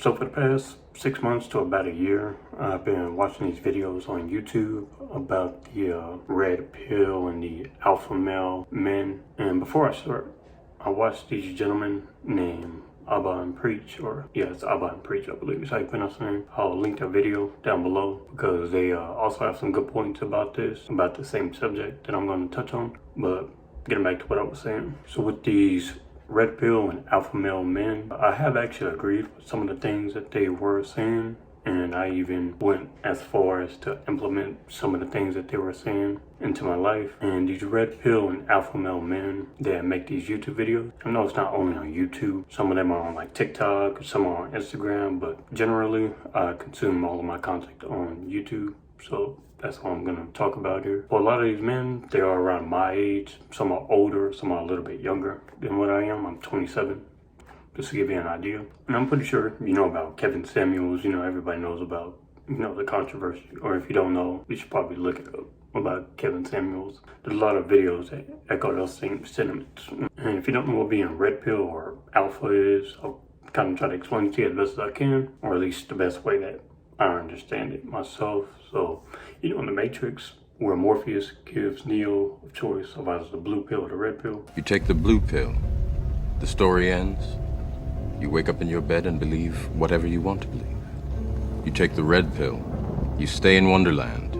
So for the past 6 months to about a year, I've been watching these videos on YouTube about the red pill and the alpha male men. And before I start, I watched these gentlemen named Abba and Preach, it's Abba and Preach, I believe is how you pronounce the name. I'll link their video down below because they also have some good points about the same subject that I'm going to touch on. But getting back to what I was saying. So with these red pill and alpha male men, I have actually agreed with some of the things that they were saying, and I even went as far as to implement some of the things that they were saying into my life. And these red pill and alpha male men that make these YouTube videos, I know it's not only on YouTube, some of them are on like TikTok, some are on Instagram, but generally I consume all of my content on YouTube. So that's what I'm going to talk about here. For a lot of these men, they are around my age. Some are older, some are a little bit younger than what I am. I'm 27, just to give you an idea. And I'm pretty sure you know about Kevin Samuels. You know, everybody knows about, the controversy. Or if you don't know, you should probably look it up about Kevin Samuels. There's a lot of videos that echo those same sentiments. And if you don't know what being red pill or alpha is, I'll kind of try to explain it to you as best as I can, or at least the best way that I understand it myself. So, in the Matrix, where Morpheus gives Neo a choice of either the blue pill or the red pill. You take the blue pill, the story ends. You wake up in your bed and believe whatever you want to believe. You take the red pill, you stay in Wonderland,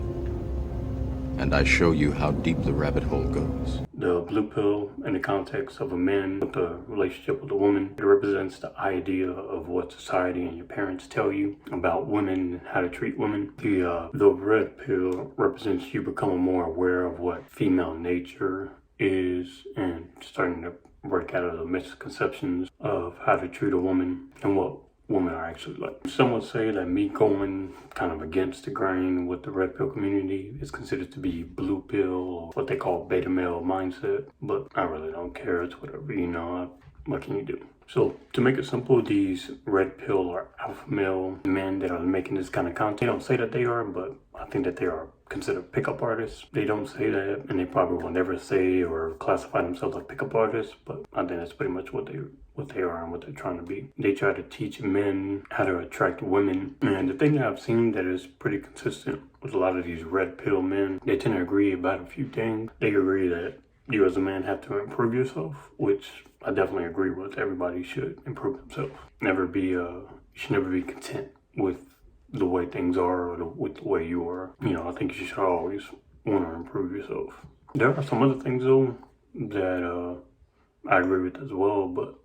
and I show you how deep the rabbit hole goes. The blue pill, in the context of a man with a relationship with a woman, it represents the idea of what society and your parents tell you about women and how to treat women. The red pill represents you becoming more aware of what female nature is and starting to work out of the misconceptions of how to treat a woman and what women are actually like. Some would say that me going kind of against the grain with the red pill community is considered to be blue pill, or what they call beta male mindset, but I really don't care. It's whatever, what can you do? So to make it simple, these red pill or alpha male men that are making this kind of content, they don't say that they are, but I think that they are considered pickup artists. They don't say that, and they probably will never say or classify themselves like pickup artists, but I think that's pretty much what they are and what they're trying to be. They try to teach men how to attract women, and the thing that I've seen that is pretty consistent with a lot of these red pill men, they tend to agree about a few things. They agree that you as a man have to improve yourself, which I definitely agree with. Everybody should improve themselves. You should never be content with the way things are or with the way you are. I think you should always want to improve yourself. There are some other things though that I agree with as well, but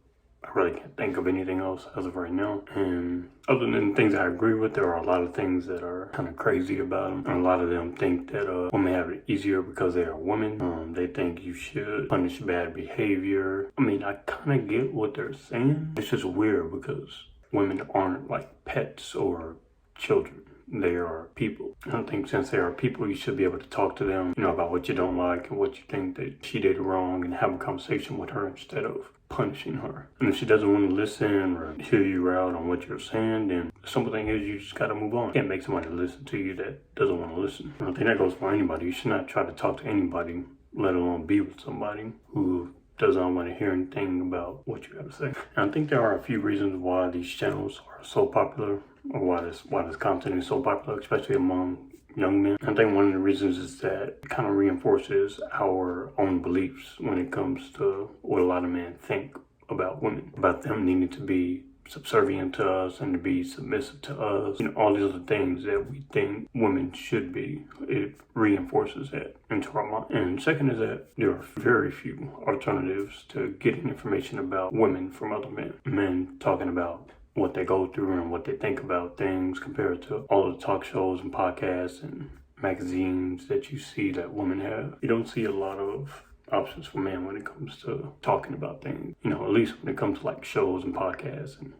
I really can't think of anything else as of right now. And other than things I agree with, there are a lot of things that are kind of crazy about them. And a lot of them think that women have it easier because they are women. They think you should punish bad behavior. I kind of get what they're saying. It's just weird because women aren't like pets or children. They are people. I don't think since they are people, you should be able to talk to them, about what you don't like and what you think that she did wrong, and have a conversation with her instead of punishing her. And if she doesn't want to listen or hear you out on what you're saying, then the simple thing is you just got to move on. You can't make somebody listen to you that doesn't want to listen. I don't think that goes for anybody. You should not try to talk to anybody, let alone be with somebody who doesn't want to hear anything about what you have to say. And I think there are a few reasons why these channels are so popular, or why this content is so popular, especially among young men. I think one of the reasons is that it kind of reinforces our own beliefs when it comes to what a lot of men think about women, about them needing to be subservient to us and to be submissive to us, all these other things that we think women should be. It reinforces that into our mind. And second is that there are very few alternatives to getting information about women from other men. Men talking about what they go through and what they think about things compared to all the talk shows and podcasts and magazines that you see that women have. You don't see a lot of options for men when it comes to talking about things, at least when it comes to like shows and podcasts and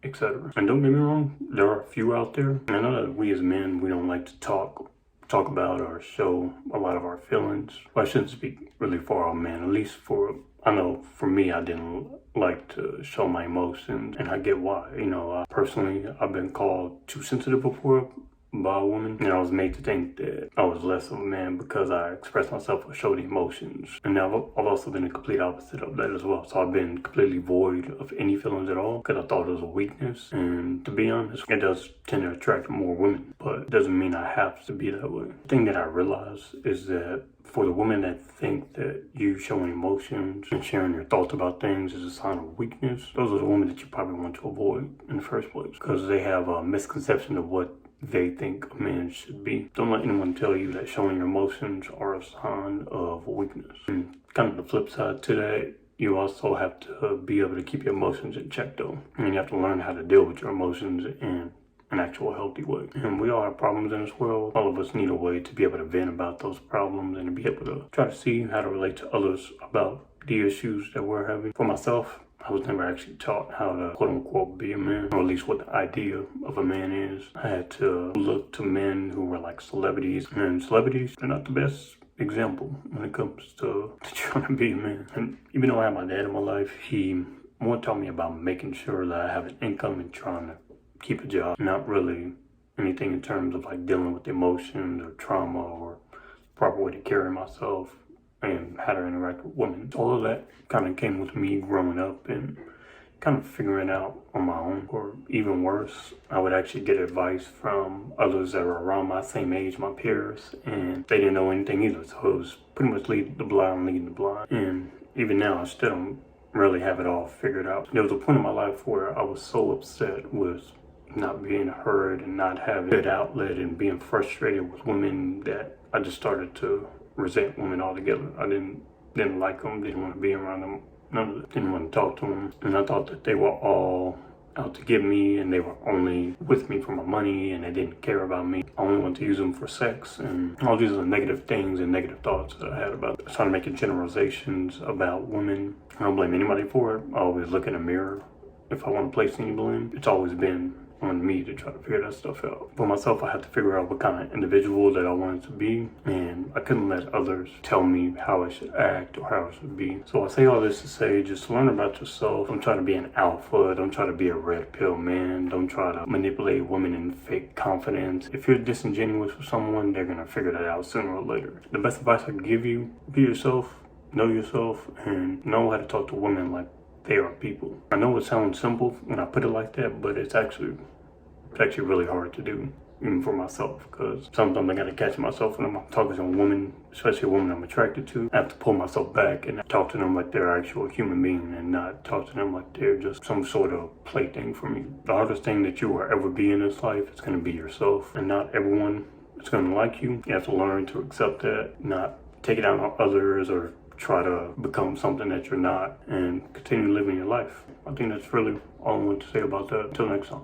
etc. And don't get me wrong, there are a few out there. I know that we as men, we don't like to talk about or show a lot of our feelings. Well, I shouldn't speak really for all men, at least I know for me, I didn't like to show my emotions, and I get why. Personally, I've been called too sensitive before by a woman, and I was made to think that I was less of a man because I expressed myself or showed emotions. And now I've also been the complete opposite of that as well. So I've been completely void of any feelings at all because I thought it was a weakness. And to be honest, it does tend to attract more women, but it doesn't mean I have to be that way. The thing that I realize is that for the women that think that you showing emotions and sharing your thoughts about things is a sign of weakness, those are the women that you probably want to avoid in the first place because they have a misconception of what they think a man should be. Don't let anyone tell you that showing your emotions are a sign of weakness. And kind of the flip side to that, you also have to be able to keep your emotions in check though. And you have to learn how to deal with your emotions in an actual healthy way. And we all have problems in this world. All of us need a way to be able to vent about those problems and to be able to try to see how to relate to others about the issues that we're having. For myself, I was never actually taught how to quote unquote be a man, or at least what the idea of a man is. I had to look to men who were like celebrities, and celebrities are not the best example when it comes to trying to be a man. And even though I had my dad in my life, he more taught me about making sure that I have an income and trying to keep a job, not really anything in terms of like dealing with emotions or trauma or proper way to carry myself and how to interact with women. All of that kind of came with me growing up and kind of figuring out on my own. Or even worse, I would actually get advice from others that were around my same age, my peers, and they didn't know anything either. So it was pretty much leading the blind. And even now, I still don't really have it all figured out. There was a point in my life where I was so upset with not being heard and not having a good outlet and being frustrated with women that I just started to resent women altogether. I didn't like them, didn't want to be around them, none of it. Didn't want to talk to them. And I thought that they were all out to get me and they were only with me for my money and they didn't care about me. I only wanted to use them for sex, and all these are negative things and negative thoughts that I had about it. I started making generalizations about women. I don't blame anybody for it. I always look in the mirror if I want to place any blame. It's always been on me to try to figure that stuff out. For myself, I had to figure out what kind of individual that I wanted to be, and I couldn't let others tell me how I should act or how I should be. So I say all this to say, just learn about yourself. Don't try to be an alpha. Don't try to be a red pill man. Don't try to manipulate women in fake confidence. If you're disingenuous with someone, they're gonna figure that out sooner or later. The best advice I can give you, be yourself, know yourself, and know how to talk to women like they are people. I know it sounds simple when I put it like that, but it's actually really hard to do, even for myself, because sometimes I gotta catch myself when I'm talking to a woman, especially a woman I'm attracted to. I have to pull myself back and talk to them like they're an actual human being and not talk to them like they're just some sort of plaything for me. The hardest thing that you will ever be in this life is gonna be yourself, and not everyone is gonna like you. You have to learn to accept that, not take it out on others or try to become something that you're not, and continue living your life. I think that's really all I want to say about that. Until next time.